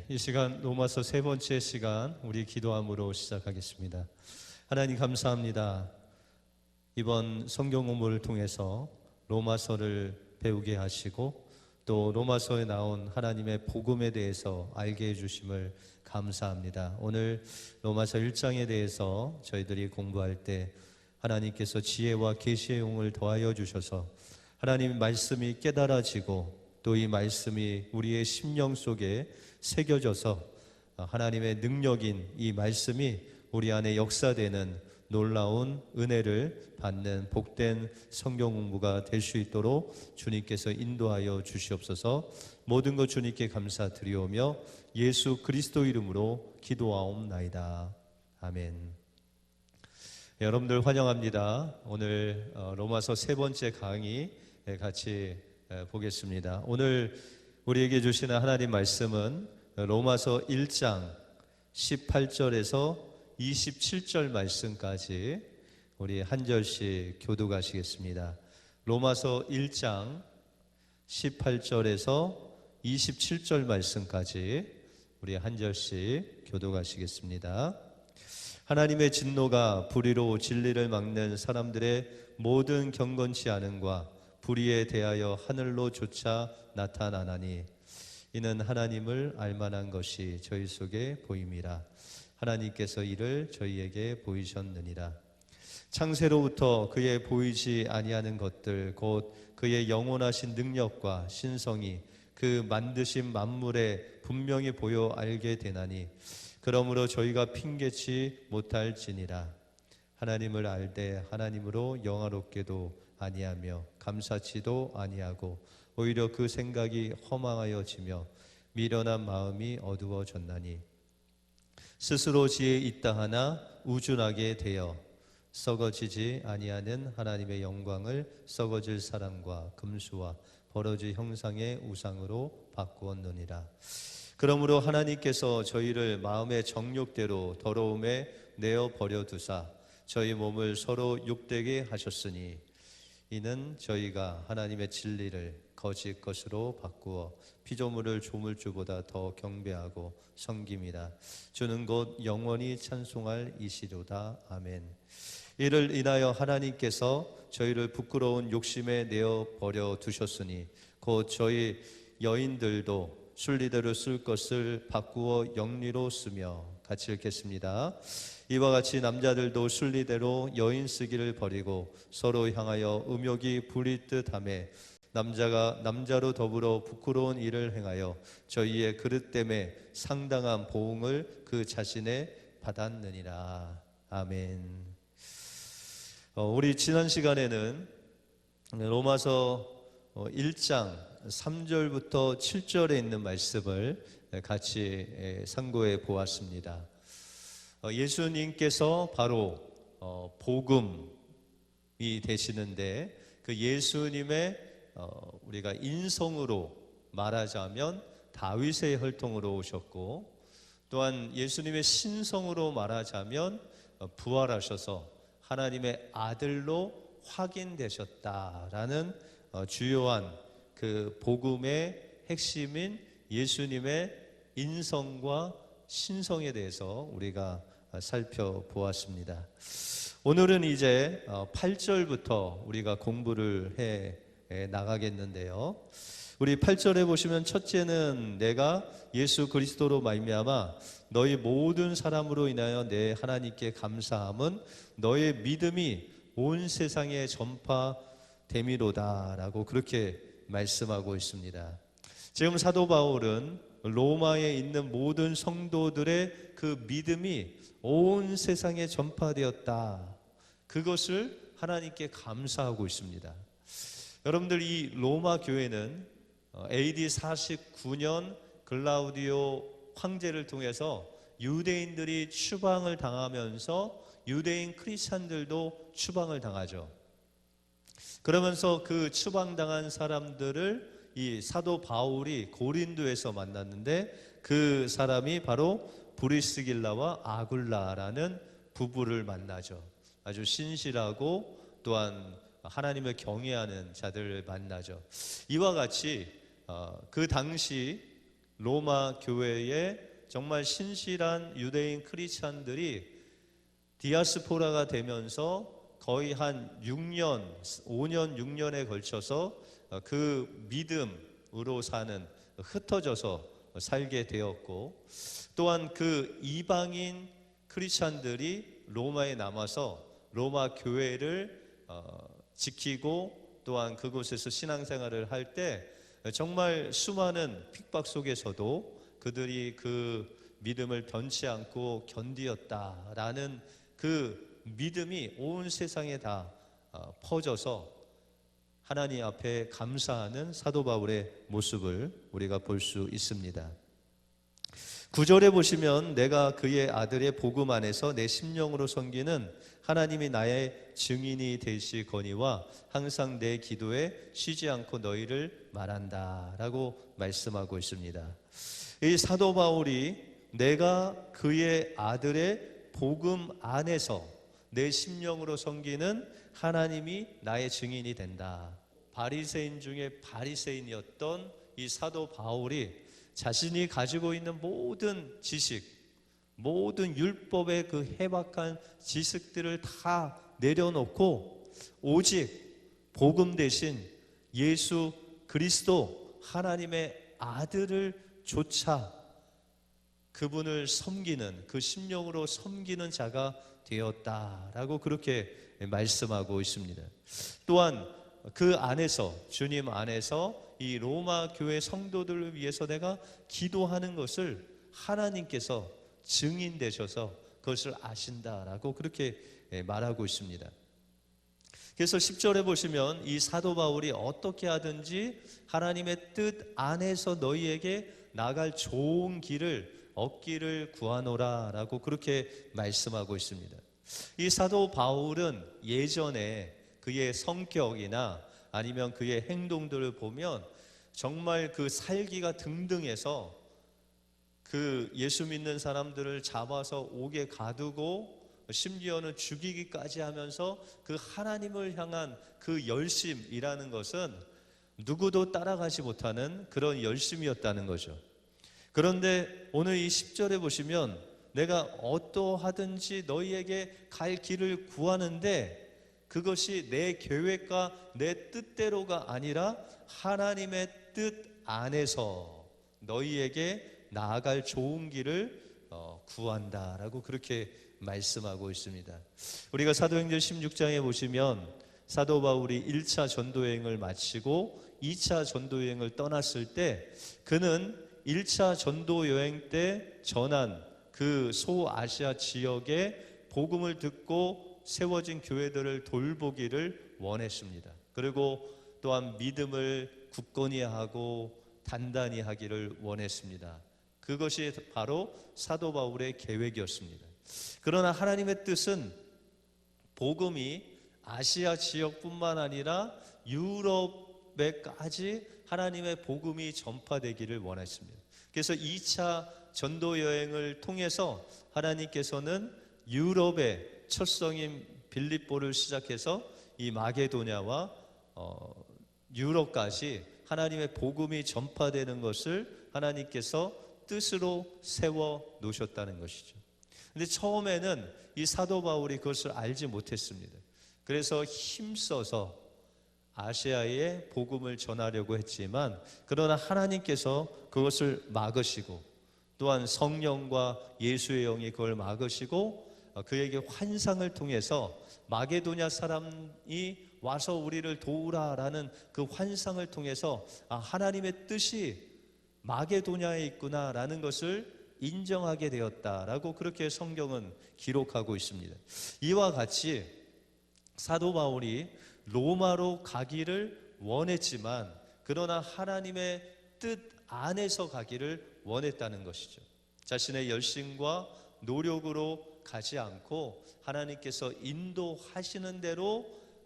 이 시간 로마서 세 번째 시간 우리 기도함으로 시작하겠습니다. 하나님 감사합니다. 이번 성경 공부를 통해서 로마서를 배우게 하시고 또 로마서에 나온 하나님의 복음에 대해서 알게 해주심을 감사합니다. 오늘 로마서 1장에 대해서 저희들이 공부할 때 하나님께서 지혜와 계시의 용을 더하여 주셔서 하나님 말씀이 깨달아지고 또 이 말씀이 우리의 심령 속에 새겨져서 하나님의 능력인 이 말씀이 우리 안에 역사되는 놀라운 은혜를 받는 복된 성경 공부가 될 수 있도록 주님께서 인도하여 주시옵소서. 모든 것 주님께 감사드리오며 예수 그리스도 이름으로 기도하옵나이다. 아멘. 여러분들 환영합니다. 오늘 로마서 세 번째 강의 같이 보겠습니다. 오늘 우리에게 주시는 하나님 말씀은 로마서 1장 18절에서 27절 말씀까지 우리 한 절씩 교독하시겠습니다. 로마서 1장 18절에서 27절 말씀까지 우리 한 절씩 교독하시겠습니다. 하나님의 진노가 불의로 진리를 막는 사람들의 모든 경건치 않음과 불의에 대하여 하늘로 조차 나타나나니 이는 하나님을 알만한 것이 저희 속에 보임이라. 하나님께서 이를 저희에게 보이셨느니라. 창세로부터 그의 보이지 아니하는 것들 곧 그의 영원하신 능력과 신성이 그 만드신 만물에 분명히 보여 알게 되나니 그러므로 저희가 핑계치 못할지니라. 하나님을 알되 하나님으로 영화롭게도 아니하며 감사치도 아니하고 오히려 그 생각이 허망하여지며 미련한 마음이 어두워졌나니 스스로 지혜 있다 하나 우준하게 되어 썩어지지 아니하는 하나님의 영광을 썩어질 사람과 금수와 버러지 형상의 우상으로 바꾸었느니라. 그러므로 하나님께서 저희를 마음의 정욕대로 더러움에 내어 버려 두사 저희 몸을 서로 욕되게 하셨으니 이는 저희가 하나님의 진리를 거짓 것으로 바꾸어 피조물을 조물주보다 더 경배하고 섬김이라. 주는 곧 영원히 찬송할 이시로다. 아멘. 이를 인하여 하나님께서 저희를 부끄러운 욕심에 내어 버려 두셨으니 곧 저희 여인들도 순리대로 쓸 것을 바꾸어 영리로 쓰며 같이 읽겠습니다. 이와 같이 남자들도 순리대로 여인 쓰기를 버리고 서로 향하여 음욕이 부릴 듯하며 남자가 남자로 더불어 부끄러운 일을 행하여 저희의 그릇 때문에 상당한 보응을 그 자신에 받았느니라. 아멘. 우리 지난 시간에는 로마서 1장 3절부터 7절에 있는 말씀을 같이 상고해 보았습니다. 예수님께서 바로 복음이 되시는데 그 예수님의 우리가 인성으로 말하자면 다윗의 혈통으로 오셨고 또한 예수님의 신성으로 말하자면 부활하셔서 하나님의 아들로 확인되셨다라는 주요한 그 복음의 핵심인 예수님의 인성과 신성에 대해서 우리가 살펴보았습니다. 오늘은 이제 8절부터 우리가 공부를 해 나가겠는데요. 우리 8절에 보시면 첫째는 내가 예수 그리스도로 말미암아 너희 모든 사람으로 인하여 내 하나님께 감사함은 너의 믿음이 온 세상에 전파됨이로다라고 그렇게 말씀하고 있습니다. 지금 사도 바울은 로마에 있는 모든 성도들의 그 믿음이 온 세상에 전파되었다. 그것을 하나님께 감사하고 있습니다. 여러분들 이 로마 교회는 AD 49년 글라우디오 황제를 통해서 유대인들이 추방을 당하면서 유대인 크리스찬들도 추방을 당하죠. 그러면서 그 추방당한 사람들을 이 사도 바울이 고린도에서 만났는데 그 사람이 바로 브리스길라와 아굴라라는 부부를 만나죠. 아주 신실하고 또한 하나님을 경외하는 자들을 만나죠. 이와 같이 그 당시 로마 교회에 정말 신실한 유대인 크리스찬들이 디아스포라가 되면서 거의 한 6년, 5년, 6년에 걸쳐서 그 믿음으로 사는, 흩어져서 살게 되었고, 또한 그 이방인 크리스찬들이 로마에 남아서 로마 교회를 지키고 또한 그곳에서 신앙생활을 할 때 정말 수많은 핍박 속에서도 그들이 그 믿음을 변치 않고 견디었다라는 그 믿음이 온 세상에 다 퍼져서 하나님 앞에 감사하는 사도 바울의 모습을 우리가 볼 수 있습니다. 9절에 보시면 내가 그의 아들의 복음 안에서 내 심령으로 섬기는 하나님이 나의 증인이 되시거니와 항상 내 기도에 쉬지 않고 너희를 말한다 라고 말씀하고 있습니다. 이 사도 바울이 내가 그의 아들의 복음 안에서 내 심령으로 섬기는 하나님이 나의 증인이 된다. 바리새인 중에 바리새인이었던 이 사도 바울이 자신이 가지고 있는 모든 지식, 모든 율법의 그 해박한 지식들을 다 내려놓고 오직 복음 대신 예수 그리스도 하나님의 아들을 조차 그분을 섬기는, 그 심령으로 섬기는 자가 되었다라고 그렇게 말씀하고 있습니다. 또한 그 안에서, 주님 안에서 이 로마 교회 성도들을 위해서 내가 기도하는 것을 하나님께서 증인 되셔서 그것을 아신다라고 그렇게 말하고 있습니다. 그래서 10절에 보시면 이 사도 바울이 어떻게 하든지 하나님의 뜻 안에서 너희에게 나갈 좋은 길을 얻기를 구하노라 라고 그렇게 말씀하고 있습니다. 이 사도 바울은 예전에 그의 성격이나 아니면 그의 행동들을 보면 정말 그 살기가 등등해서 그 예수 믿는 사람들을 잡아서 옥에 가두고 심지어는 죽이기까지 하면서 그 하나님을 향한 그 열심이라는 것은 누구도 따라가지 못하는 그런 열심이었다는 거죠. 그런데 오늘 이 10절에 보시면 내가 어떠하든지 너희에게 갈 길을 구하는데 그것이 내 계획과 내 뜻대로가 아니라 하나님의 뜻 안에서 너희에게 나아갈 좋은 길을 구한다라고 그렇게 말씀하고 있습니다. 우리가 사도행전 16장에 보시면 사도 바울이 1차 전도여행을 마치고 2차 전도여행을 떠났을 때 그는 1차 전도여행 때 전한 그 소아시아 지역에 복음을 듣고 세워진 교회들을 돌보기를 원했습니다. 그리고 또한 믿음을 굳건히 하고 단단히 하기를 원했습니다. 그것이 바로 사도 바울의 계획이었습니다. 그러나 하나님의 뜻은 복음이 아시아 지역뿐만 아니라 유럽에까지 하나님의 복음이 전파되기를 원했습니다. 그래서 2차 전도 여행을 통해서 하나님께서는 유럽의 첫 성인 빌립보를 시작해서 이 마게도냐와 유럽까지 하나님의 복음이 전파되는 것을 하나님께서 뜻으로 세워 놓으셨다는 것이죠. 근데 처음에는 이 사도 바울이 그것을 알지 못했습니다. 그래서 힘써서 아시아에 복음을 전하려고 했지만 그러나 하나님께서 그것을 막으시고 또한 성령과 예수의 영이 그걸 막으시고 그에게 환상을 통해서 마게도냐 사람이 와서 우리를 도우라라는 그 환상을 통해서 하나님의 뜻이 마게도냐에 있구나라는 것을 인정하게 되었다라고 그렇게 성경은 기록하고 있습니다. 이와 같이 사도 바울이 로마로 가기를 원했지만 그러나 하나님의 뜻 안에서 가기를 원했다는 것이죠. 자신의 열심과 노력으로 가지 않고 하나님께서 인도하시는 대로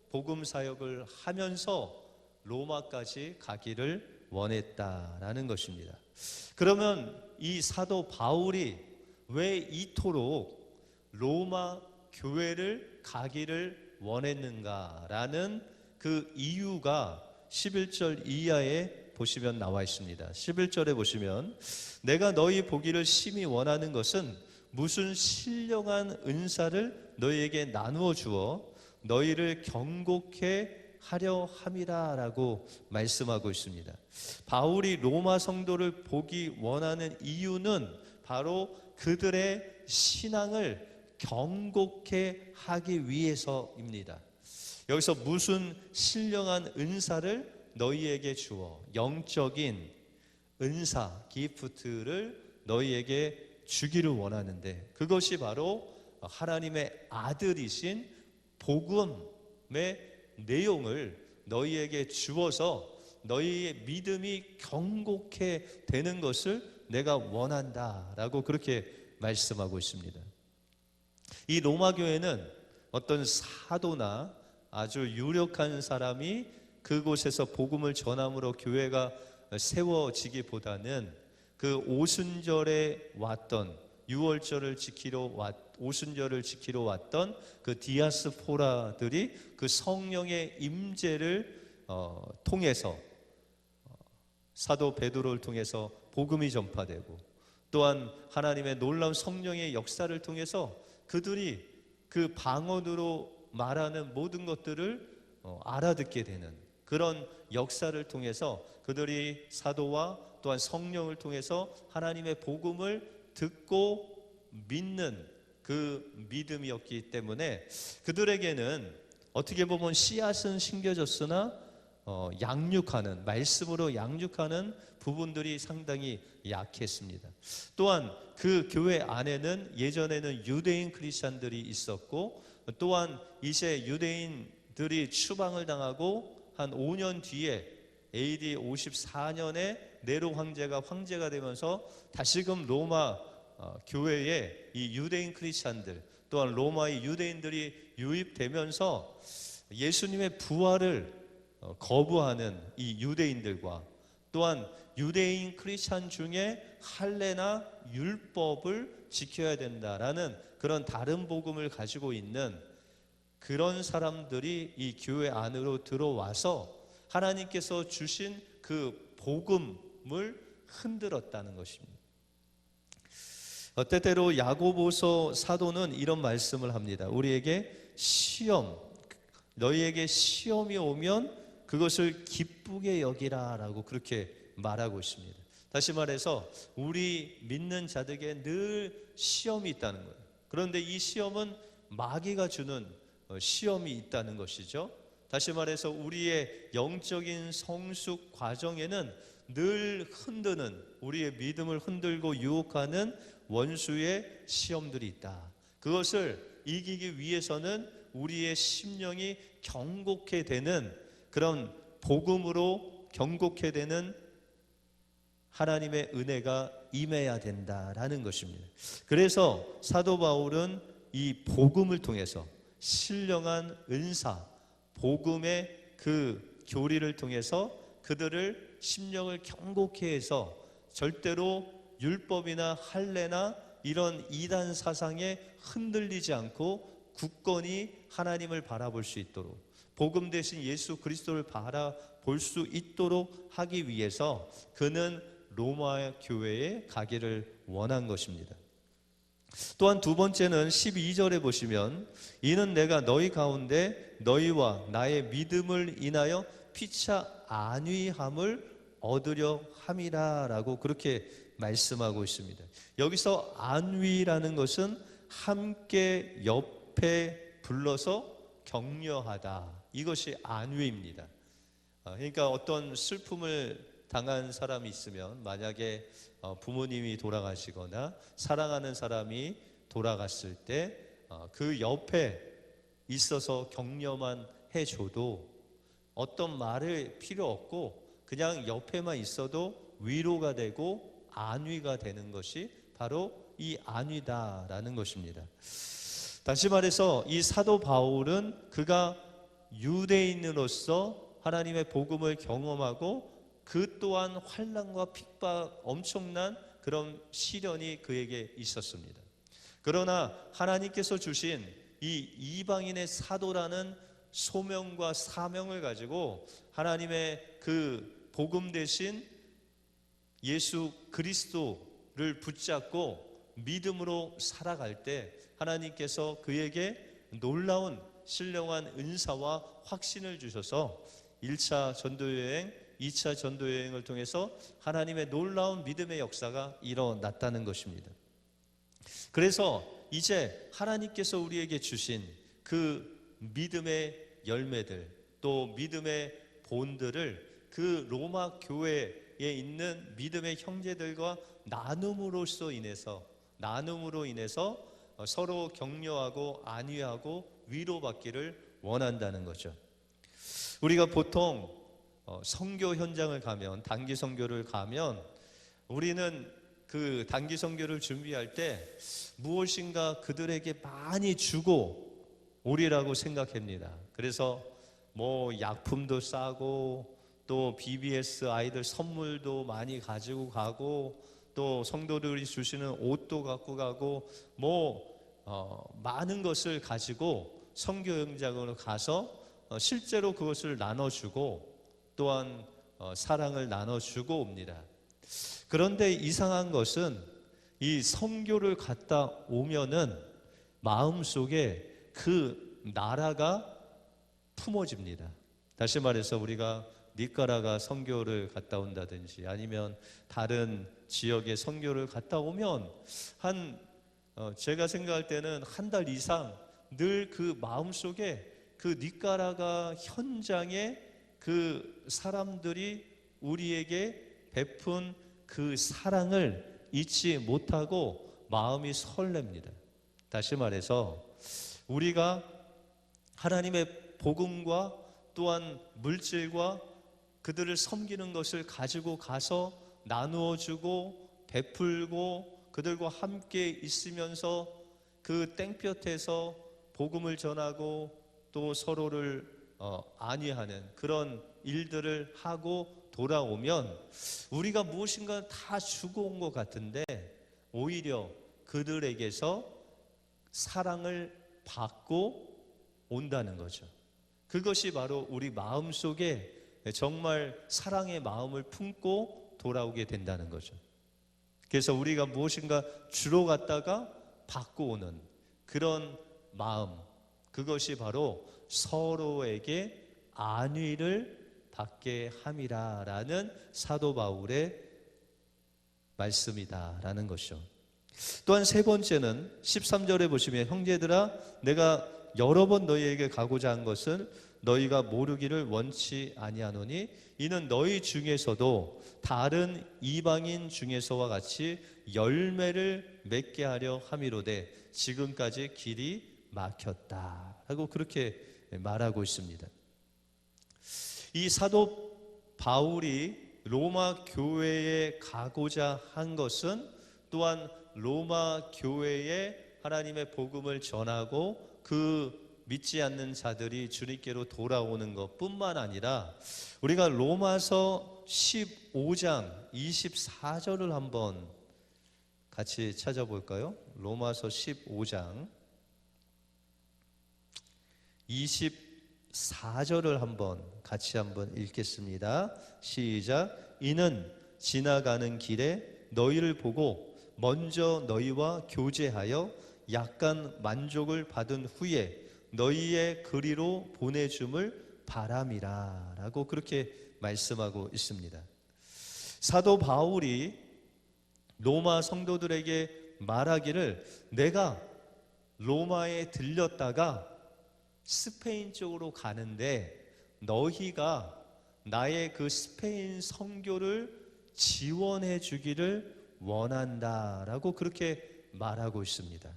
복음 사역을 하면서 로마까지 가기를 원했다라는 것입니다. 그러면 이 사도 바울이 왜 이토록 로마 교회를 가기를 원했는가라는 그 이유가 11절 이하에 보시면 나와 있습니다. 11절에 보시면 내가 너희 보기를 심히 원하는 것은 무슨 신령한 은사를 너희에게 나누어 주어 너희를 경고케 하려 함이라 라고 말씀하고 있습니다. 바울이 로마 성도를 보기 원하는 이유는 바로 그들의 신앙을 경고케 하기 위해서입니다. 여기서 무슨 신령한 은사를 너희에게 주어, 영적인 은사, 기프트를 너희에게 주기를 원하는데, 그것이 바로 하나님의 아들이신 복음의 내용을 너희에게 주어서 너희의 믿음이 경고케 되는 것을 내가 원한다라고 그렇게 말씀하고 있습니다. 이 로마 교회는 어떤 사도나 아주 유력한 사람이 그곳에서 복음을 전함으로 교회가 세워지기보다는 그 오순절에 왔던, 유월절을 오순절을 지키러 왔던 그 디아스포라들이 그 성령의 임재를 통해서, 사도 베드로를 통해서 복음이 전파되고, 또한 하나님의 놀라운 성령의 역사를 통해서 그들이 그 방언으로 말하는 모든 것들을 알아듣게 되는 그런 역사를 통해서 그들이 사도와 또한 성령을 통해서 하나님의 복음을 듣고 믿는 그 믿음이었기 때문에 그들에게는 어떻게 보면 씨앗은 심겨졌으나 양육하는, 말씀으로 양육하는 부분들이 상당히 약했습니다. 또한 그 교회 안에는 예전에는 유대인 크리스찬들이 있었고, 또한 이제 유대인들이 추방을 당하고 한 5년 뒤에 AD 54년에 네로 황제가 되면서 다시금 로마 교회에 이 유대인 크리스찬들, 또한 로마의 유대인들이 유입되면서 예수님의 부활을 거부하는 이 유대인들과, 또한 유대인 크리스찬 중에 할례나 율법을 지켜야 된다라는 그런 다른 복음을 가지고 있는 그런 사람들이 이 교회 안으로 들어와서 하나님께서 주신 그 복음을 흔들었다는 것입니다. 때때로 야고보서 사도는 이런 말씀을 합니다. 우리에게 너희에게 시험이 오면 그것을 기쁘게 여기라 라고 그렇게 말하고 있습니다. 다시 말해서 우리 믿는 자들에게 늘 시험이 있다는 거예요. 그런데 이 시험은 마귀가 주는 시험이 있다는 것이죠. 다시 말해서 우리의 영적인 성숙 과정에는 늘 흔드는, 우리의 믿음을 흔들고 유혹하는 원수의 시험들이 있다. 그것을 이기기 위해서는 우리의 심령이 경고케 되는, 그런 복음으로 경고케 되는 하나님의 은혜가 임해야 된다라는 것입니다. 그래서 사도 바울은 이 복음을 통해서 신령한 은사, 복음의 그 교리를 통해서 그들을 심령을 경고케 해서 절대로 율법이나 할례나 이런 이단 사상에 흔들리지 않고 굳건히 하나님을 바라볼 수 있도록, 복음 대신 예수 그리스도를 바라볼 수 있도록 하기 위해서 그는 로마 교회에 가기를 원한 것입니다. 또한 두 번째는 12절에 보시면 이는 내가 너희 가운데 너희와 나의 믿음을 인하여 피차 안위함을 얻으려 함이라 라고 그렇게 말씀하고 있습니다. 여기서 안위라는 것은 함께 옆에 불러서 격려하다, 이것이 안위입니다. 그러니까 어떤 슬픔을 당한 사람이 있으면, 만약에 부모님이 돌아가시거나 사랑하는 사람이 돌아갔을 때 그 옆에 있어서 격려만 해줘도 어떤 말을 필요 없고 그냥 옆에만 있어도 위로가 되고 안위가 되는 것이 바로 이 안위다라는 것입니다. 다시 말해서 이 사도 바울은 그가 유대인으로서 하나님의 복음을 경험하고 그 또한 환난과 핍박, 엄청난 그런 시련이 그에게 있었습니다. 그러나 하나님께서 주신 이 이방인의 사도라는 소명과 사명을 가지고 하나님의 그 복음 대신 예수 그리스도를 붙잡고 믿음으로 살아갈 때 하나님께서 그에게 놀라운 신령한 은사와 확신을 주셔서 1차 전도여행, 2차 전도여행을 통해서 하나님의 놀라운 믿음의 역사가 일어났다는 것입니다. 그래서 이제 하나님께서 우리에게 주신 그 믿음의 열매들, 또 믿음의 본들을 그 로마 교회에 있는 믿음의 형제들과 나눔으로 인해서 서로 격려하고 안위하고 위로받기를 원한다는 거죠. 우리가 보통 선교 현장을 가면, 단기 선교를 가면 우리는 그 단기 선교를 준비할 때 무엇인가 그들에게 많이 주고 오리라고 생각합니다. 그래서 뭐 약품도 싸고 또 BBS 아이들 선물도 많이 가지고 가고 또 성도들이 주시는 옷도 갖고 가고 많은 것을 가지고 선교 현장으로 가서 실제로 그것을 나눠주고 또한 사랑을 나눠주고 옵니다. 그런데 이상한 것은 이 선교를 갔다 오면은 마음속에 그 나라가 품어집니다. 다시 말해서 우리가 니카라가 선교를 갔다 온다든지 아니면 다른 지역에 선교를 갔다 오면 제가 생각할 때는 한 달 이상 늘 그 마음속에 그 니카라가 현장에 그 사람들이 우리에게 베푼 그 사랑을 잊지 못하고 마음이 설렙니다. 다시 말해서 우리가 하나님의 복음과 또한 물질과 그들을 섬기는 것을 가지고 가서 나누어 주고 베풀고 그들과 함께 있으면서 그 땡볕에서 복음을 전하고 또 서로를 안위하는 그런 일들을 하고 돌아오면 우리가 무엇인가 다 주고 온 것 같은데 오히려 그들에게서 사랑을 받고 온다는 거죠. 그것이 바로 우리 마음속에 정말 사랑의 마음을 품고 돌아오게 된다는 거죠. 그래서 우리가 무엇인가 주러 갔다가 받고 오는 그런 마음, 그것이 바로 서로에게 안위를 받게 함이라라는 사도 바울의 말씀이다라는 것이죠. 또한 세 번째는 13절에 보시면 형제들아 내가 여러 번 너희에게 가고자 한 것은 너희가 모르기를 원치 아니하노니 이는 너희 중에서도 다른 이방인 중에서와 같이 열매를 맺게 하려 함이로되 지금까지 길이 막혔다 하고 그렇게 말하고 있습니다. 이 사도 바울이 로마 교회에 가고자 한 것은 또한 로마 교회에 하나님의 복음을 전하고 그 믿지 않는 자들이 주님께로 돌아오는 것뿐만 아니라 우리가 로마서 15장 24절을 한번 같이 찾아볼까요? 로마서 15장 24절을 같이 한번 읽겠습니다. 시작. 이는 지나가는 길에 너희를 보고 먼저 너희와 교제하여 약간 만족을 받은 후에 너희의 그리로 보내줌을 바람이라 라고 그렇게 말씀하고 있습니다. 사도 바울이 로마 성도들에게 말하기를 내가 로마에 들렸다가 스페인 쪽으로 가는데 너희가 나의 그 스페인 선교를 지원해 주기를 원한다라고 그렇게 말하고 있습니다.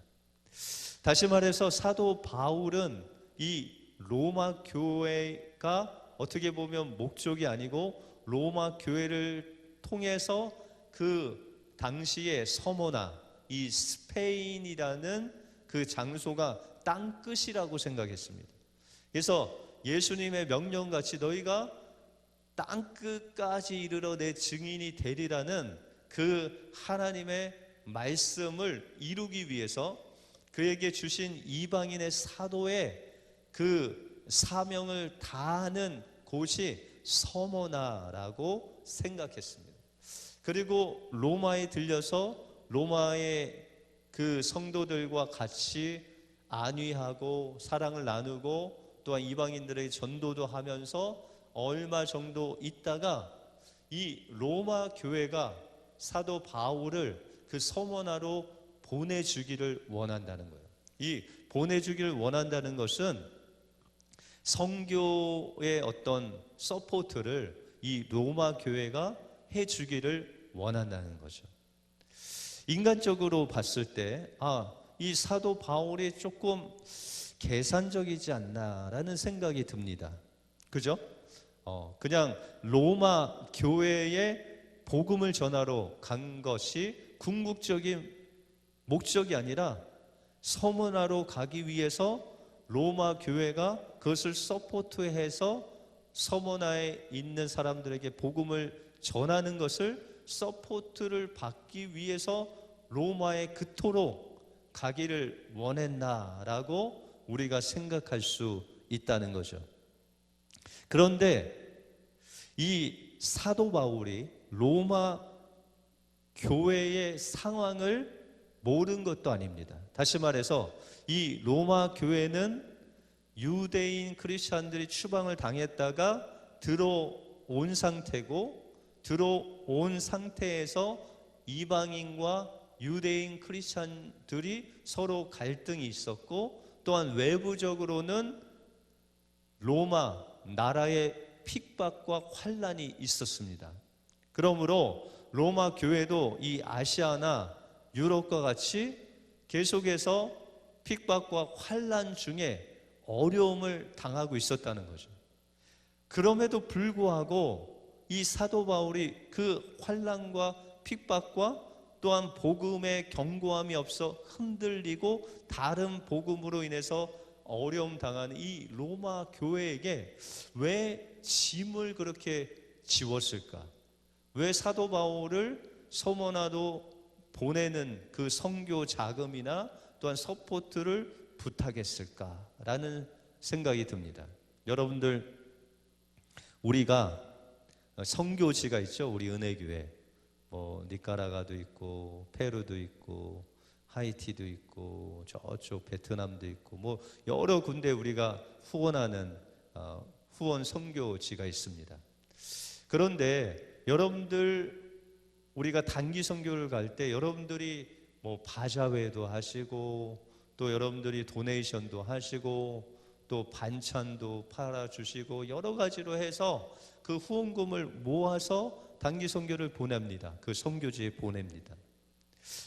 다시 말해서 사도 바울은 이 로마 교회가 어떻게 보면 목적이 아니고 로마 교회를 통해서 그 당시의 서머나 이 스페인이라는 그 장소가 땅끝이라고 생각했습니다. 그래서 예수님의 명령같이 너희가 땅끝까지 이르러 내 증인이 되리라는 그 하나님의 말씀을 이루기 위해서 그에게 주신 이방인의 사도의 그 사명을 다하는 곳이 서머나라고 생각했습니다. 그리고 로마에 들려서 로마의 그 성도들과 같이 안위하고 사랑을 나누고 또한 이방인들에게 전도도 하면서 얼마 정도 있다가 이 로마 교회가 사도 바울을 그 서머나로 보내주기를 원한다는 거예요. 이 보내주기를 원한다는 것은 성교의 어떤 서포트를 이 로마 교회가 해주기를 원한다는 거죠. 인간적으로 봤을 때 이 사도 바울이 조금 계산적이지 않나라는 생각이 듭니다. 그죠? 그냥 로마 교회에 복음을 전하러 간 것이 궁극적인 목적이 아니라 서머나로 가기 위해서 로마 교회가 그것을 서포트해서 서머나에 있는 사람들에게 복음을 전하는 것을 서포트를 받기 위해서 로마에 그토록 가기를 원했나라고 우리가 생각할 수 있다는 거죠. 그런데 이 사도 바울이 로마 교회의 상황을 모른 것도 아닙니다. 다시 말해서 이 로마 교회는 유대인 크리스찬들이 추방을 당했다가 들어온 상태고, 들어온 상태에서 이방인과 유대인 크리스찬들이 서로 갈등이 있었고, 또한 외부적으로는 로마 나라의 핍박과 환란이 있었습니다. 그러므로 로마 교회도 이 아시아나 유럽과 같이 계속해서 핍박과 환란 중에 어려움을 당하고 있었다는 거죠. 그럼에도 불구하고 이 사도 바울이 그 환란과 핍박과 또한 복음의 견고함이 없어 흔들리고 다른 복음으로 인해서 어려움 당하는 이 로마 교회에게 왜 짐을 그렇게 지웠을까? 왜 사도 바울을 서머나도 보내는 그 선교 자금이나 또한 서포트를 부탁했을까라는 생각이 듭니다. 여러분들, 우리가 선교지가 있죠. 우리 은혜교회 니카라과도 있고 페루도 있고 하이티도 있고 저쪽 베트남도 있고 여러 군데 우리가 후원하는 후원 선교지가 있습니다. 그런데 여러분들, 우리가 단기 선교를 갈 때 여러분들이 바자회도 하시고 또 여러분들이 도네이션도 하시고 또 반찬도 팔아주시고 여러 가지로 해서 그 후원금을 모아서 단기 선교를 보냅니다. 그 선교지에 보냅니다.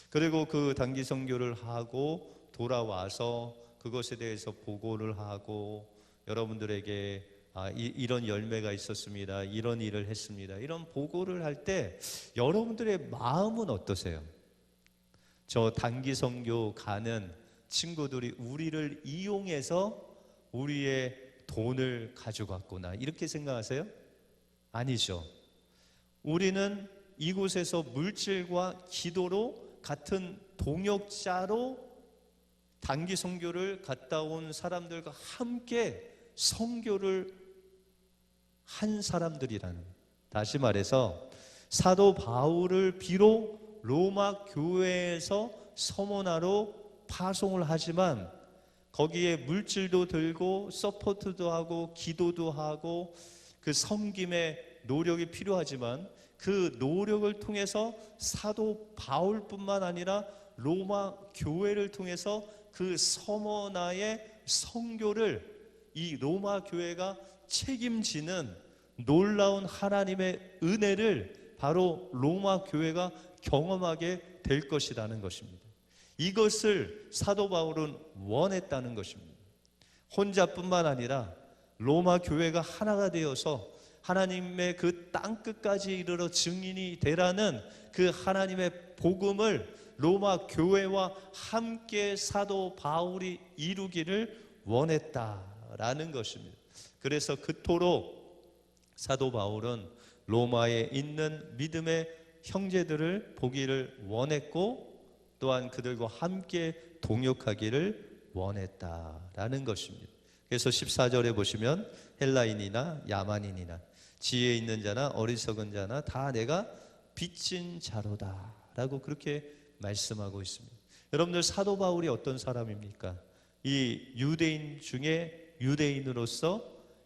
그리고 그 단기 선교를 하고 돌아와서 그것에 대해서 보고를 하고 여러분들에게 이런 열매가 있었습니다. 이런 일을 했습니다. 이런 보고를 할 때 여러분들의 마음은 어떠세요? 저 단기 선교 가는 친구들이 우리를 이용해서 우리의 돈을 가져갔구나 이렇게 생각하세요? 아니죠. 우리는 이곳에서 물질과 기도로 같은 동역자로 단기 선교를 갔다 온 사람들과 함께 선교를 한 사람들이라는, 다시 말해서 사도 바울을 비록 로마 교회에서 서머나로 파송을 하지만 거기에 물질도 들고 서포트도 하고 기도도 하고 그 섬김의 노력이 필요하지만 그 노력을 통해서 사도 바울뿐만 아니라 로마 교회를 통해서 그 서머나의 선교를 이 로마 교회가 책임지는 놀라운 하나님의 은혜를 바로 로마 교회가 경험하게 될 것이라는 것입니다. 이것을 사도 바울은 원했다는 것입니다. 혼자뿐만 아니라 로마 교회가 하나가 되어서 하나님의 그 땅끝까지 이르러 증인이 되라는 그 하나님의 복음을 로마 교회와 함께 사도 바울이 이루기를 원했다라는 것입니다. 그래서 그토록 사도 바울은 로마에 있는 믿음의 형제들을 보기를 원했고 또한 그들과 함께 동역하기를 원했다라는 것입니다. 그래서 14절에 보시면 헬라인이나 야만인이나 지혜 있는 자나 어리석은 자나 다 내가 빚진 자로다 라고 그렇게 말씀하고 있습니다. 여러분들, 사도 바울이 어떤 사람입니까? 이 유대인 중에 유대인으로서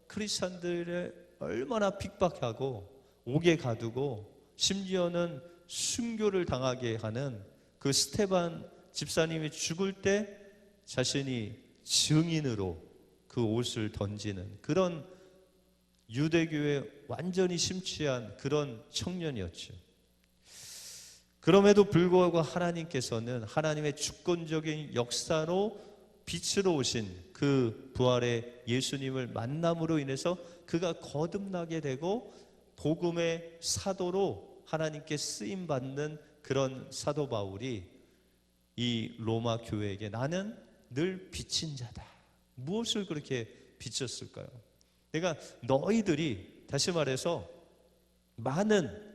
크리스찬들을 얼마나 핍박하고 옥에 가두고 심지어는 순교를 당하게 하는 그 스테반 집사님이 죽을 때 자신이 증인으로 그 옷을 던지는 그런 유대교에 완전히 심취한 그런 청년이었죠. 그럼에도 불구하고 하나님께서는 하나님의 주권적인 역사로 빛으로 오신 그 부활의 예수님을 만남으로 인해서 그가 거듭나게 되고 복음의 사도로 하나님께 쓰임받는 그런 사도 바울이 이 로마 교회에게 나는 늘 빚진 자다. 무엇을 그렇게 빚졌을까요? 내가 너희들이, 다시 말해서 많은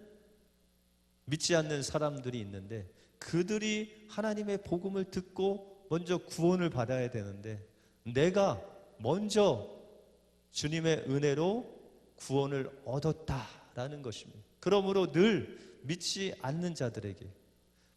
믿지 않는 사람들이 있는데 그들이 하나님의 복음을 듣고 먼저 구원을 받아야 되는데 내가 먼저 주님의 은혜로 구원을 얻었다라는 것입니다. 그러므로 늘 믿지 않는 자들에게,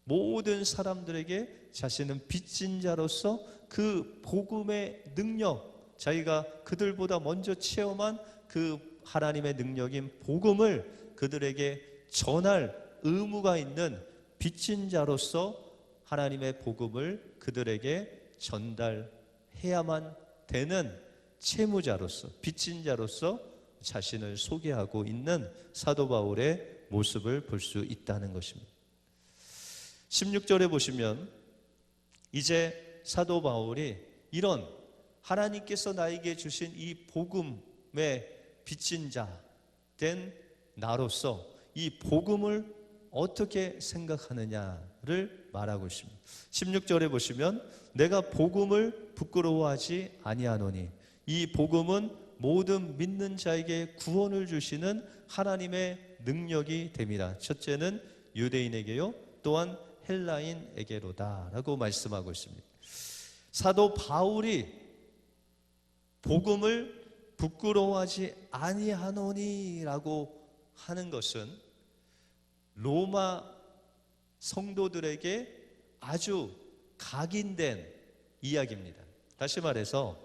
모든 사람들에게 자신은 빚진 자로서 그 복음의 능력, 자기가 그들보다 먼저 체험한 그 하나님의 능력인 복음을 그들에게 전할 의무가 있는 빚진 자로서 하나님의 복음을 그들에게 전달해야만 되는 채무자로서, 빚진 자로서 자신을 소개하고 있는 사도 바울의 모습을 볼 수 있다는 것입니다. 16절에 보시면 이제 사도 바울이 이런 하나님께서 나에게 주신 이 복음의 빚진 자 된 나로서 이 복음을 어떻게 생각하느냐를 말하고 있습니다. 16절에 보시면 내가 복음을 부끄러워하지 아니하노니 이 복음은 모든 믿는 자에게 구원을 주시는 하나님의 능력이 됨이라. 첫째는 유대인에게요, 또한 헬라인에게로다 라고 말씀하고 있습니다. 사도 바울이 복음을 부끄러워하지 아니하노니 라고 하는 것은 로마 성도들에게 아주 각인된 이야기입니다. 다시 말해서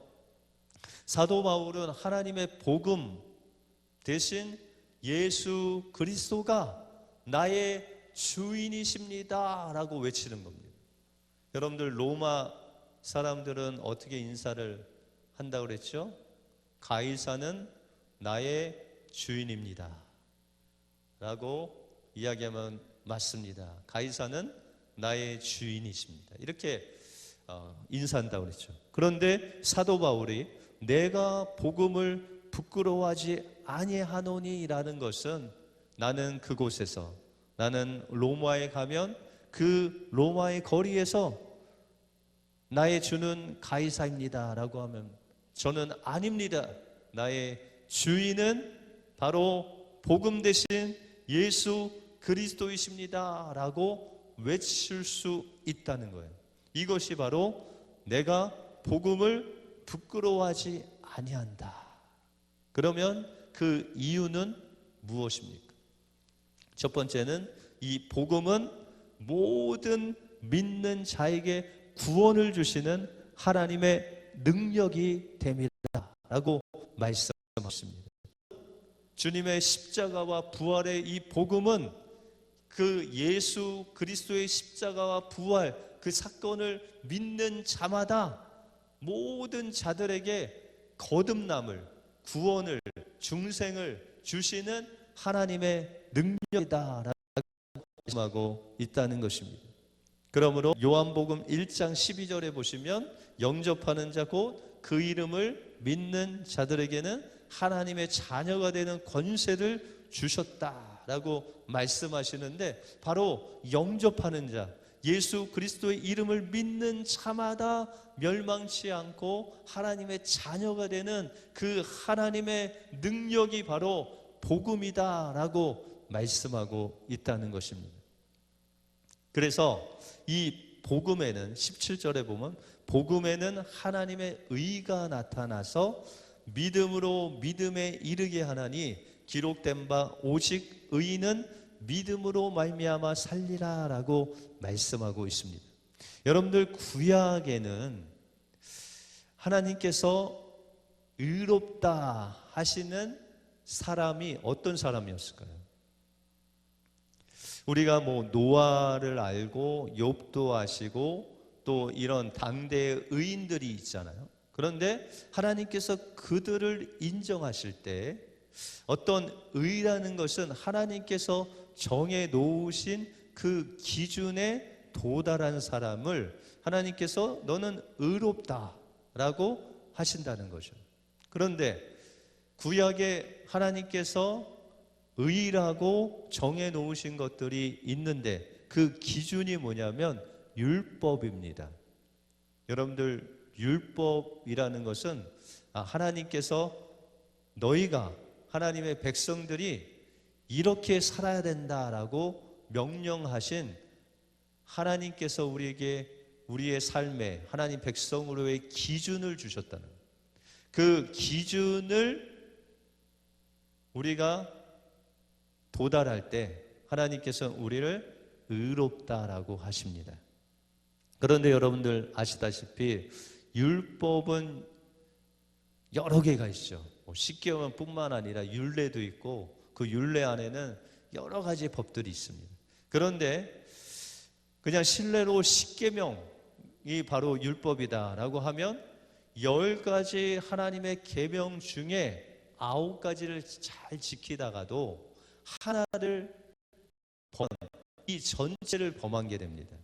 사도 바울은 하나님의 복음 대신 예수 그리스도가 나의 주인이십니다 라고 외치는 겁니다. 여러분들, 로마 사람들은 어떻게 인사를 한다고 그랬죠? 가이사는 나의 주인입니다 라고 이야기하면 맞습니다. 가이사는 나의 주인이십니다. 이렇게 인사한다고 그랬죠. 그런데 사도 바울이 내가 복음을 부끄러워하지 아니하노니라는 것은 나는 그곳에서, 나는 로마에 가면 그 로마의 거리에서 나의 주는 가이사입니다 라고 하면 저는 아닙니다. 나의 주인은 바로 복음 대신 예수 그리스도이십니다 라고 외칠 수 있다는 거예요. 이것이 바로 내가 복음을 부끄러워하지 아니한다. 그러면 그 이유는 무엇입니까? 첫 번째는 이 복음은 모든 믿는 자에게 구원을 주시는 하나님의 능력이 됨이라 라고 말씀하십니다. 주님의 십자가와 부활의 이 복음은 그 예수 그리스도의 십자가와 부활 그 사건을 믿는 자마다 모든 자들에게 거듭남을, 구원을, 중생을 주시는 하나님의 능력이다라고 말씀하고 있다는 것입니다. 그러므로 요한복음 1장 12절에 보시면 영접하는 자 곧 그 이름을 믿는 자들에게는 하나님의 자녀가 되는 권세를 주셨다라고 말씀하시는데, 바로 영접하는 자, 예수 그리스도의 이름을 믿는 자마다 멸망치 않고 하나님의 자녀가 되는 그 하나님의 능력이 바로 복음이다라고 말씀하고 있다는 것입니다. 그래서 이 복음에는 17절에 보면 복음에는 하나님의 의가 나타나서 믿음으로 믿음에 이르게 하나니 기록된 바 오직 의인은 믿음으로 말미암아 살리라라고 말씀하고 있습니다. 여러분들, 구약에는 하나님께서 의롭다 하시는 사람이 어떤 사람이었을까요? 우리가 노아를 알고 욥도 아시고 또 이런 당대의 의인들이 있잖아요. 그런데 하나님께서 그들을 인정하실 때 어떤 의라는 것은 하나님께서 정해 놓으신 그 기준에 도달한 사람을 하나님께서 너는 의롭다라고 하신다는 거죠. 그런데 구약에 하나님께서 의라고 정해 놓으신 것들이 있는데 그 기준이 뭐냐면 율법입니다. 여러분들, 율법이라는 것은 하나님께서 너희가, 하나님의 백성들이 이렇게 살아야 된다라고 명령하신, 하나님께서 우리에게 우리의 삶에 하나님 백성으로의 기준을 주셨다는 거예요. 그 기준을 우리가 도달할 때 하나님께서 우리를 의롭다라고 하십니다. 그런데 여러분들 아시다시피 율법은 여러 개가 있죠. 10계명뿐만 아니라 율례도 있고 그 율례 안에는 여러 가지 법들이 있습니다. 그런데 그냥 실례로 10계명이 바로 율법이다라고 하면 10가지 하나님의 계명 중에 9가지를 잘 지키다가도 하나를 이 전체를 범한 게 됩니다.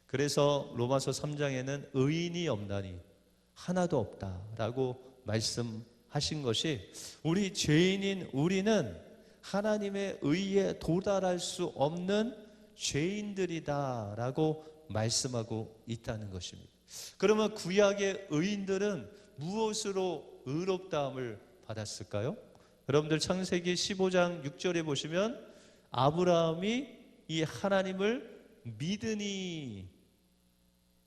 그래서 로마서 3장에는 의인이 없나니 하나도 없다라고 말씀하신 것이, 우리 죄인인 우리는 하나님의 의에 도달할 수 없는 죄인들이다라고 말씀하고 있다는 것입니다. 그러면 구약의 의인들은 무엇으로 의롭다함을 받았을까요? 여러분들 창세기 15장 6절에 보시면 아브라함이 이 하나님을 믿으니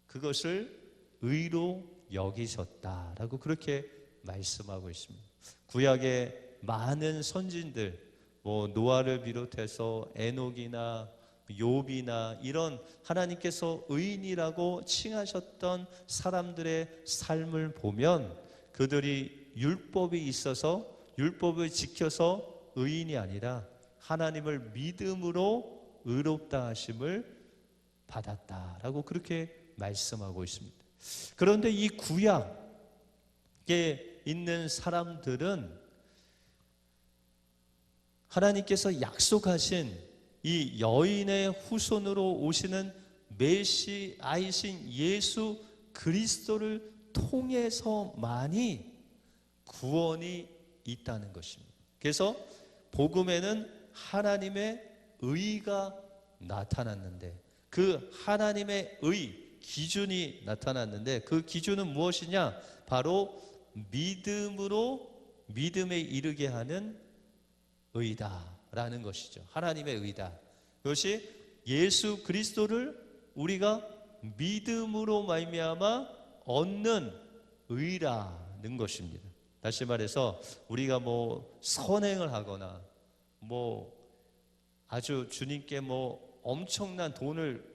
그것을 의로 여기셨다라고 그렇게 말씀하고 있습니다. 구약의 많은 선진들, 노아를 비롯해서 에녹이나 욥이나 이런 하나님께서 의인이라고 칭하셨던 사람들의 삶을 보면 그들이 율법이 있어서 율법을 지켜서 의인이 아니라 하나님을 믿음으로 의롭다 하심을 받았다라고 그렇게 말씀하고 있습니다. 그런데 이 구약에 있는 사람들은 하나님께서 약속하신 이 여인의 후손으로 오시는 메시아이신 예수 그리스도를 통해서만이 구원이 있다는 것입니다. 그래서 복음에는 하나님의 의가 나타났는데 그 하나님의 의 기준이 나타났는데 그 기준은 무엇이냐? 바로 믿음으로 믿음에 이르게 하는 의다라는 것이죠. 하나님의 의다. 그것이 예수 그리스도를 우리가 믿음으로 말미암아 얻는 의라는 것입니다. 다시 말해서 우리가 선행을 하거나 아주 주님께 엄청난 돈을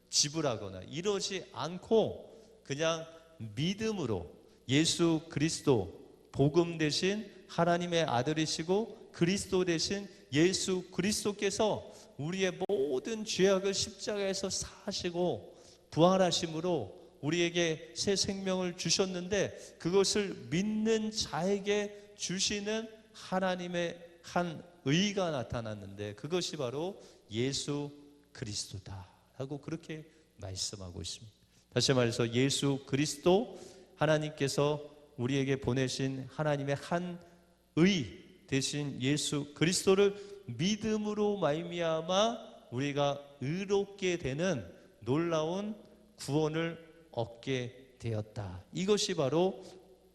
지불하거나 이러지 않고 그냥 믿음으로 예수 그리스도, 복음 대신 하나님의 아들이시고 그리스도 대신 예수 그리스도께서 우리의 모든 죄악을 십자가에서 사하시고 부활하심으로 우리에게 새 생명을 주셨는데 그것을 믿는 자에게 주시는 하나님의 한 의가 나타났는데 그것이 바로 예수 그리스도다라고 그렇게 말씀하고 있습니다. 다시 말해서 예수 그리스도, 하나님께서 우리에게 보내신 하나님의 한 의 대신 예수 그리스도를 믿음으로 말미암아 우리가 의롭게 되는 놀라운 구원을 얻게 되었다. 이것이 바로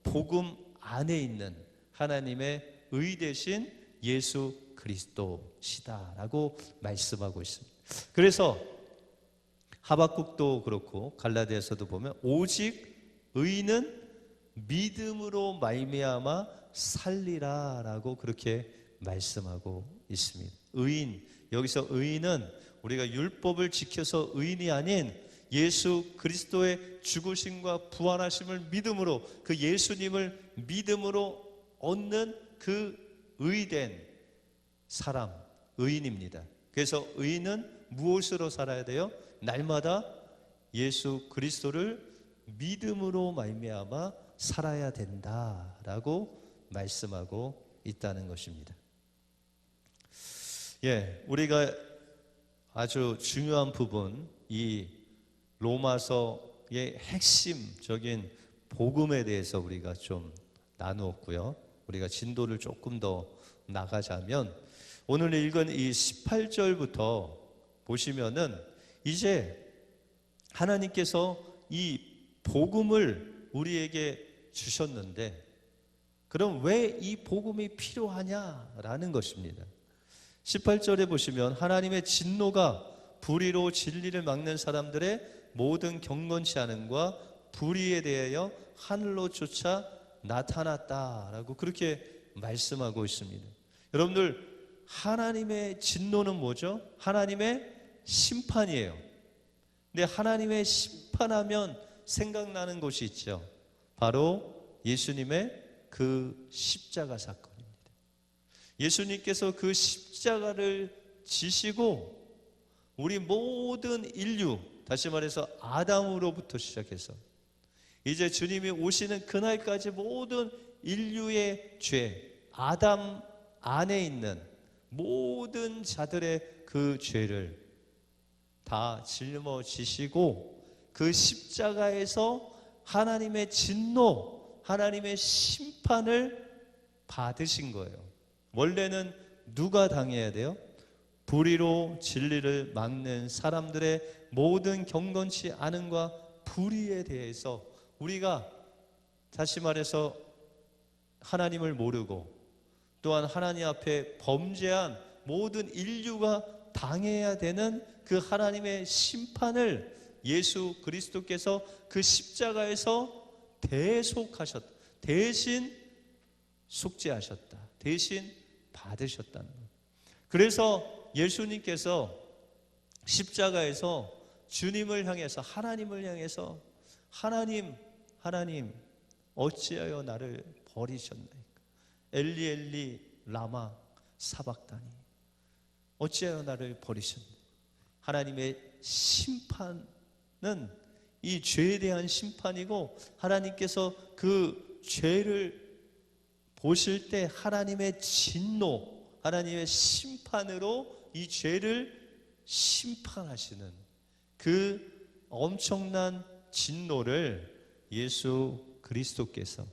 복음 안에 있는 하나님의 의 대신 예수 그리스도시다라고 말씀하고 있습니다. 그래서 하박국도 그렇고 갈라디아서도 보면 오직 의인은 믿음으로 말미암아 살리라라고 그렇게 말씀하고 있습니다. 의인, 여기서 의인은 우리가 율법을 지켜서 의인이 아닌 예수 그리스도의 죽으심과 부활하심을 믿음으로, 그 예수님을 믿음으로 얻는 그 의된 사람, 의인입니다. 그래서 의인은 무엇으로 살아야 돼요? 날마다 예수 그리스도를 믿음으로 말미암아 살아야 된다라고 말씀하고 있다는 것입니다. 우리가 아주 중요한 부분, 이 로마서의 핵심적인 복음에 대해서 우리가 좀 나누었고요. 우리가 진도를 조금 더 나가자면 오늘 읽은 이 18절부터 보시면은 이제 하나님께서 이 복음을 우리에게 주셨는데 그럼 왜 이 복음이 필요하냐라는 것입니다. 18절에 보시면 하나님의 진노가 불의로 진리를 막는 사람들의 모든 경건치 않음과 불의에 대하여 하늘로 쫓아 나타났다라고 그렇게 말씀하고 있습니다. 여러분들, 하나님의 진노는 뭐죠? 하나님의 심판이에요. 근데 하나님의 심판하면 생각나는 것이 있죠. 바로 예수님의 그 십자가 사건입니다. 예수님께서 그 십자가를 지시고 우리 모든 인류, 다시 말해서 아담으로부터 시작해서 이제 주님이 오시는 그날까지 모든 인류의 죄, 아담 안에 있는 모든 자들의 그 죄를 다 짊어지시고 그 십자가에서 하나님의 진노, 하나님의 심판을 받으신 거예요. 원래는 누가 당해야 돼요? 불의로 진리를 막는 사람들의 모든 경건치 않음과 불의에 대해서 우리가 다시 말해서 하나님을 모르고 또한 하나님 앞에 범죄한 모든 인류가 당해야 되는 그 하나님의 심판을 예수 그리스도께서 그 십자가에서 대속하셨다. 대신 속죄하셨다. 대신 받으셨다는 것. 그래서 예수님께서 십자가에서 주님을 향해서, 하나님을 향해서 하나님 어찌하여 나를 버리셨나이까? 엘리 엘리 라마 사박다니, 어찌하여 나를 버리셨나이까? 하나님의 심판은 이 죄에 대한 심판이고, 하나님께서 그 죄를 보실 때 하나님의 진노, 하나님의 심판으로 이 죄를 심판하시는 그 엄청난 진노를 예수 그리스도께서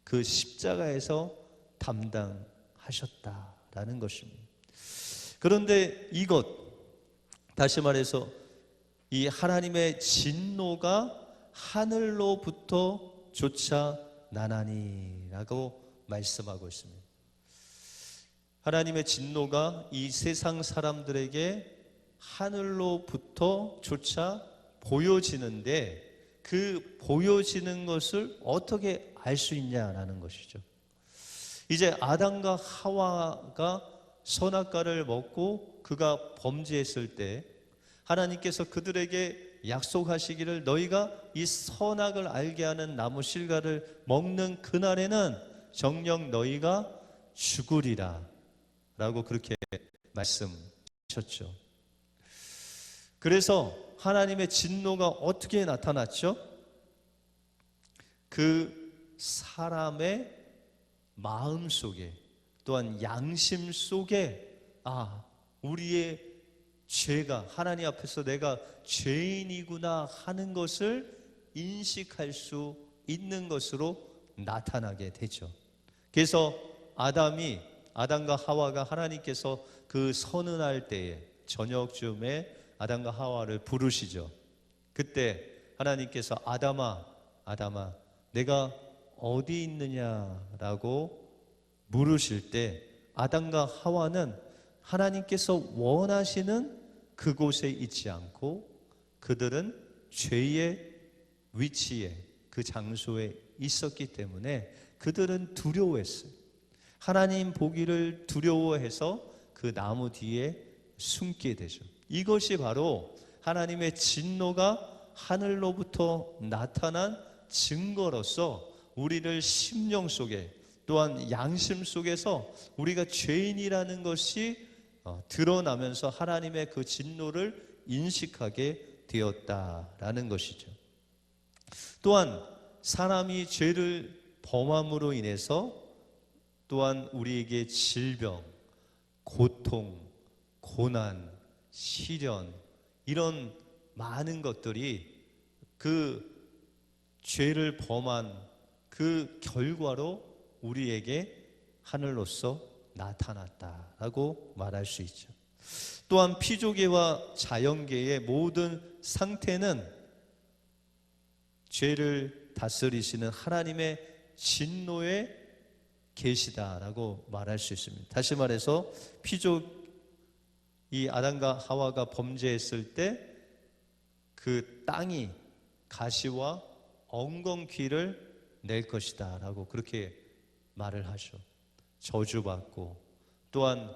그 십자가에서 담당하셨다라는 것입니다. 그런데 이것, 다시 말해서 이 하나님의 진노가 하늘로부터 쫓아 나나니라고 말씀하고 있습니다. 하나님의 진노가 이 세상 사람들에게 하늘로부터 쫓아 보여지는데 그 보여지는 것을 어떻게 알 수 있냐라는 것이죠. 이제 아담과 하와가 선악과를 먹고 그가 범죄했을 때 하나님께서 그들에게 약속하시기를 너희가 이 선악을 알게 하는 나무 실과를 먹는 그날에는 정녕 너희가 죽으리라 라고 그렇게 말씀하셨죠. 그래서 하나님의 진노가 어떻게 나타났죠? 그 사람의 마음 속에, 또한 양심 속에 우리의 죄가, 하나님 앞에서 내가 죄인이구나 하는 것을 인식할 수 있는 것으로 나타나게 되죠. 그래서 아담과 하와가 하나님께서 그 서는할 때에 저녁쯤에 아담과 하와를 부르시죠. 그때 하나님께서 아담아 내가 어디 있느냐라고 물으실 때 아담과 하와는 하나님께서 원하시는 그곳에 있지 않고 그들은 죄의 위치에, 그 장소에 있었기 때문에 그들은 두려워했어요. 하나님 보기를 두려워해서 그 나무 뒤에 숨게 되죠. 이것이 바로 하나님의 진노가 하늘로부터 나타난 증거로서 우리를 심령 속에 또한 양심 속에서 우리가 죄인이라는 것이 드러나면서 하나님의 그 진노를 인식하게 되었다라는 것이죠. 또한 사람이 죄를 범함으로 인해서 또한 우리에게 질병, 고통, 고난, 시련 이런 많은 것들이 그 죄를 범한 그 결과로 우리에게 하늘로서 나타났다라고 말할 수 있죠. 또한 피조계와 자연계의 모든 상태는 죄를 다스리시는 하나님의 진노의 계시다라고 말할 수 있습니다. 다시 말해서 이 아담과 하와가 범죄했을 때 그 땅이 가시와 엉겅퀴를 낼 것이다 라고 그렇게 말을 하죠. 저주받고 또한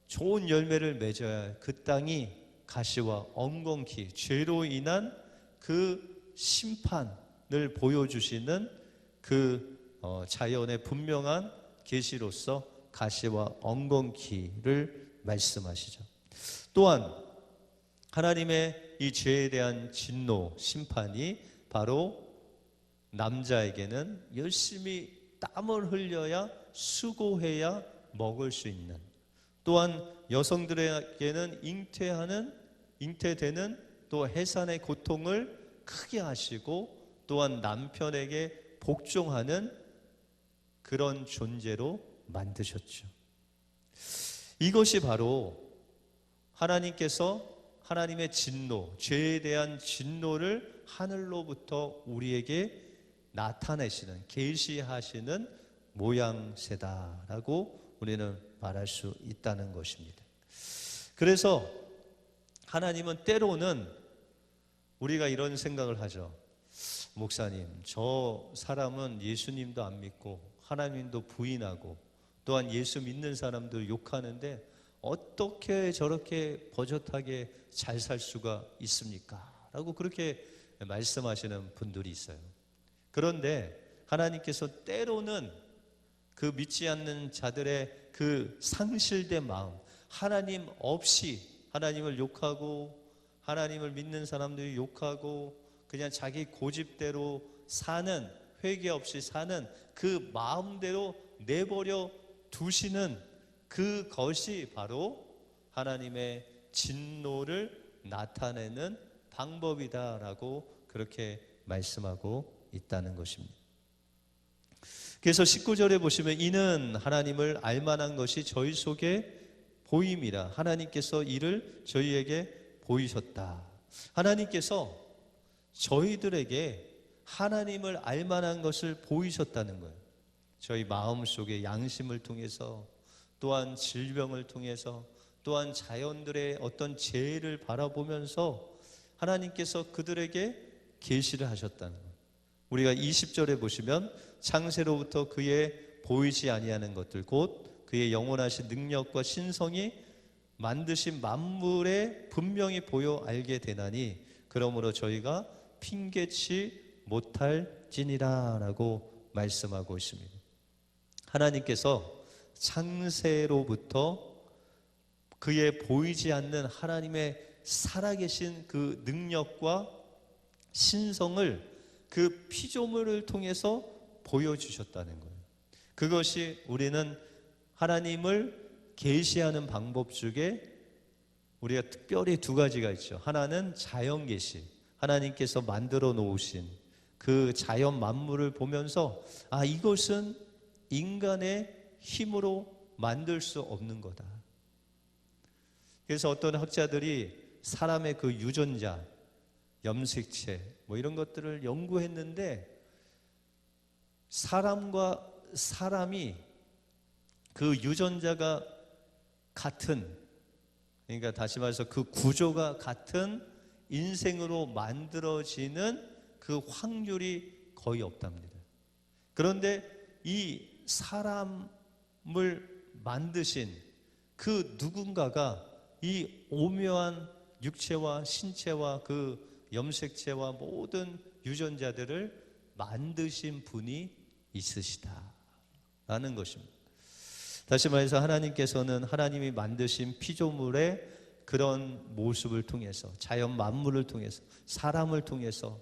좋은 열매를 맺어야 그 땅이 가시와 엉겅퀴, 죄로 인한 그 심판을 보여주시는 그 자연의 분명한 계시로서 가시와 엉겅퀴를 말씀하시죠. 또한 하나님의 이 죄에 대한 진노, 심판이 바로 남자에게는 열심히 땀을 흘려야 수고해야 먹을 수 있는, 또한 여성들에게는 잉태되는 또 해산의 고통을 크게 하시고 또한 남편에게 복종하는 그런 존재로 만드셨죠. 이것이 바로 하나님께서 하나님의 진노, 죄에 대한 진노를 하늘로부터 우리에게 나타내시는, 계시하시는 모양새다라고 우리는 말할 수 있다는 것입니다. 그래서 하나님은 때로는 우리가 이런 생각을 하죠. 목사님, 저 사람은 예수님도 안 믿고 하나님도 부인하고 또한 예수 믿는 사람들 욕하는데 어떻게 저렇게 버젓하게 잘 살 수가 있습니까? 라고 그렇게 말씀하시는 분들이 있어요. 그런데 하나님께서 때로는 그 믿지 않는 자들의 그 상실된 마음, 하나님 없이 하나님을 욕하고 하나님을 믿는 사람들이 욕하고 그냥 자기 고집대로 사는, 회개 없이 사는 그 마음대로 내버려 두시는 그것이 바로 하나님의 진노를 나타내는 방법이다라고 그렇게 말씀하고 있다는 것입니다. 그래서 19절에 보시면 이는 하나님을 알만한 것이 저희 속에 보임이라. 하나님께서 이를 저희에게 보이셨다. 하나님께서 저희들에게 하나님을 알만한 것을 보이셨다는 거예요. 저희 마음속의 양심을 통해서 또한 질병을 통해서 또한 자연들의 어떤 재해를 바라보면서 하나님께서 그들에게 계시를 하셨다는 거예요. 우리가 20절에 보시면 창세로부터 그의 보이지 아니하는 것들 곧 그의 영원하신 능력과 신성이 만드신 만물에 분명히 보여 알게 되나니 그러므로 저희가 핑계치 못할지니라 라고 말씀하고 있습니다. 하나님께서 창세로부터 그의 보이지 않는 하나님의 살아계신 그 능력과 신성을 그 피조물을 통해서 보여주셨다는 거예요. 그것이 우리는 하나님을 계시하는 방법 중에 우리가 특별히 두 가지가 있죠. 하나는 자연 계시, 하나님께서 만들어 놓으신 그 자연 만물을 보면서 이것은 인간의 힘으로 만들 수 없는 거다. 그래서 어떤 학자들이 사람의 그 유전자, 염색체 이런 것들을 연구했는데 사람과 사람이 그 유전자가 같은, 그러니까 다시 말해서 그 구조가 같은 인생으로 만들어지는 그 확률이 거의 없답니다. 그런데 이 사람을 만드신 그 누군가가 이 오묘한 육체와 신체와 그 염색체와 모든 유전자들을 만드신 분이 있으시다라는 것입니다. 다시 말해서 하나님께서는 하나님이 만드신 피조물의 그런 모습을 통해서, 자연 만물을 통해서, 사람을 통해서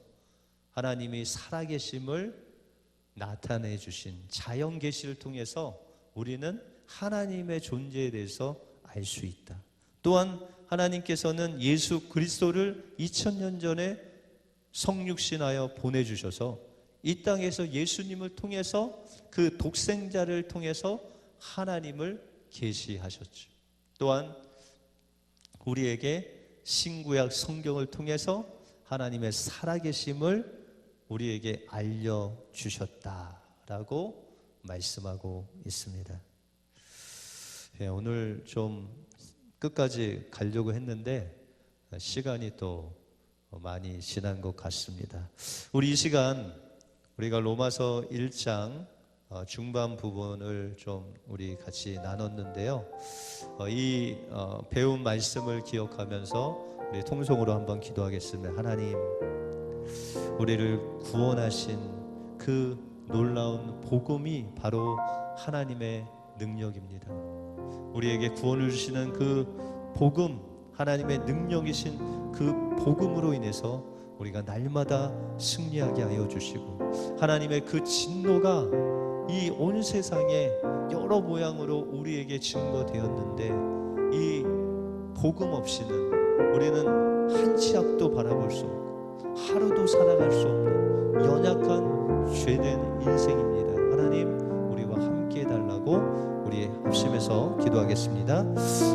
하나님이 살아계심을 나타내 주신 자연 계시를 통해서 우리는 하나님의 존재에 대해서 알 수 있다. 또한 하나님께서는 예수 그리스도를 2000년 전에 성육신하여 보내주셔서 이 땅에서 예수님을 통해서 그 독생자를 통해서 하나님을 계시하셨죠. 또한 우리에게 신구약 성경을 통해서 하나님의 살아계심을 우리에게 알려주셨다라고 말씀하고 있습니다. 오늘 좀 끝까지 가려고 했는데 시간이 또 많이 지난 것 같습니다. 우리 이 시간 우리가 로마서 1장 중반 부분을 좀 우리 같이 나눴는데요. 이 배운 말씀을 기억하면서 우리 통성으로 한번 기도하겠습니다. 하나님, 우리를 구원하신 그 놀라운 복음이 바로 하나님의 능력입니다. 우리에게 구원을 주시는 그 복음, 하나님의 능력이신 그 복음으로 인해서 우리가 날마다 승리하게 하여 주시고, 하나님의 그 진노가 이 온 세상에 여러 모양으로 우리에게 증거되었는데 이 복음 없이는 우리는 한 치 앞도 바라볼 수 없고 하루도 살아갈 수 없는 연약한 죄된 인생입니다. 하나님, 우리와 함께 해달라고 우리 합심해서 기도하겠습니다.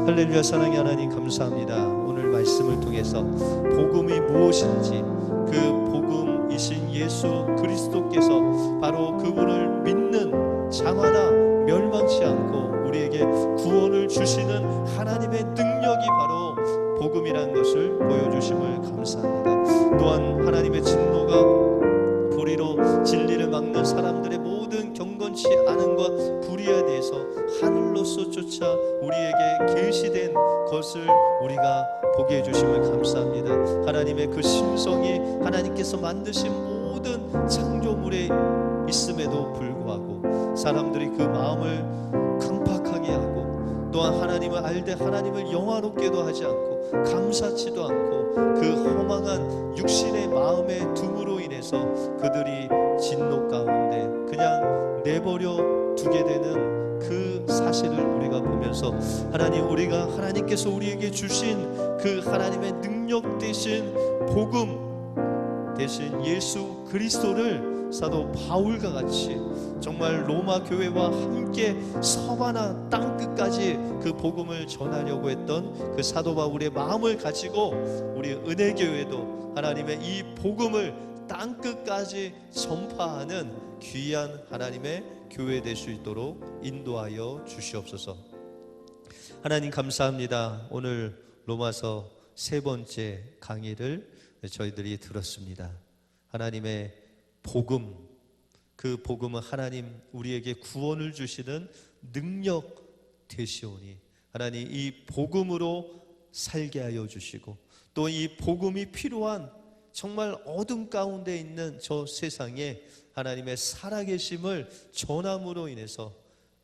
할렐루야. 사랑의 하나님, 감사합니다. 오늘 말씀을 통해서 복음이 무엇인지, 그 복음이신 예수 그리스도께서 바로 그분을 믿는 장 하나 멸망치 않고 우리에게 구원을 주시는 하나님의 능력이 바로 복음이라는 것을 보여주심을 감사합니다. 또한 하나님의 진노가 불의로 진리를 막는 사람들의 모든 경건치 않음과 불의에 대해서 하늘로서 쫓아 우리에게 계시된 것을 우리가 보게 해주심을 감사합니다. 하나님의 그 심성이 하나님께서 만드신 모든 창조물에 있음에도 불구하고 사람들이 그 마음을 강팍하게 하고, 또한 하나님을 알되 하나님을 영화롭게도 하지 않고 감사치도 않고 그 허망한 육신의 마음의 둠으로 인해서 그들이 진노 가운데 그냥 내버려 두게 되는 그 사실을 우리가 보면서, 하나님, 우리가 하나님께서 우리에게 주신 그 하나님의 능력 대신 복음 대신 예수 그리스도를 사도 바울과 같이 정말 로마 교회와 함께 서바나 땅끝까지 그 복음을 전하려고 했던 그 사도 바울의 마음을 가지고 우리 은혜교회도 하나님의 이 복음을 땅끝까지 전파하는 귀한 하나님의 교회 될 수 있도록 인도하여 주시옵소서. 하나님, 감사합니다. 오늘 로마서 세 번째 강의를 저희들이 들었습니다. 하나님의 복음, 그 복음은 하나님 우리에게 구원을 주시는 능력 되시오니 하나님 이 복음으로 살게 하여 주시고, 또 이 복음이 필요한 정말 어둠 가운데 있는 저 세상에 하나님의 살아계심을 전함으로 인해서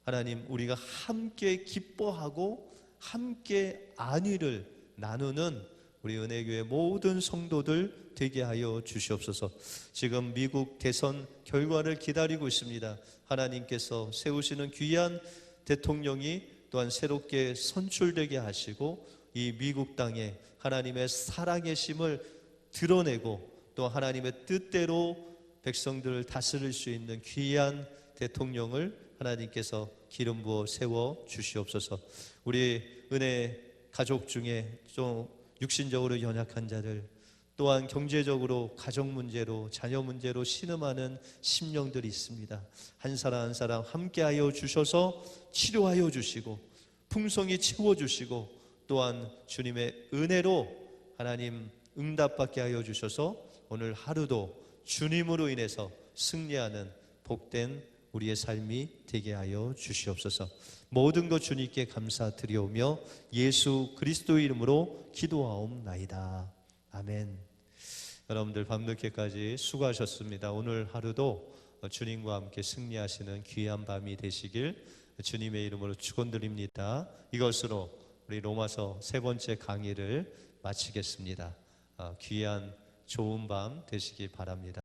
하나님 우리가 함께 기뻐하고 함께 안위를 나누는 우리 은혜교회 모든 성도들 되게 하여 주시옵소서. 지금 미국 대선 결과를 기다리고 있습니다. 하나님께서 세우시는 귀한 대통령이 또한 새롭게 선출되게 하시고 이 미국 땅에 하나님의 살아계심을 드러내고 또 하나님의 뜻대로 백성들을 다스릴 수 있는 귀한 대통령을 하나님께서 기름 부어 세워 주시옵소서. 우리 은혜 가족 중에 좀 육신적으로 연약한 자들, 또한 경제적으로 가정 문제로 자녀 문제로 신음하는 심령들이 있습니다. 한 사람 한 사람 함께하여 주셔서 치료하여 주시고 풍성히 채워주시고, 또한 주님의 은혜로 하나님 응답받게 하여 주셔서 오늘 하루도 주님으로 인해서 승리하는 복된 우리의 삶이 되게 하여 주시옵소서. 모든 것 주님께 감사드리오며 예수 그리스도의 이름으로 기도하옵나이다. 아멘. 여러분들 밤늦게까지 수고하셨습니다. 오늘 하루도 주님과 함께 승리하시는 귀한 밤이 되시길 주님의 이름으로 축원드립니다. 이것으로 우리 로마서 3번째 강의를 마치겠습니다. 귀한 좋은 밤 되시기 바랍니다.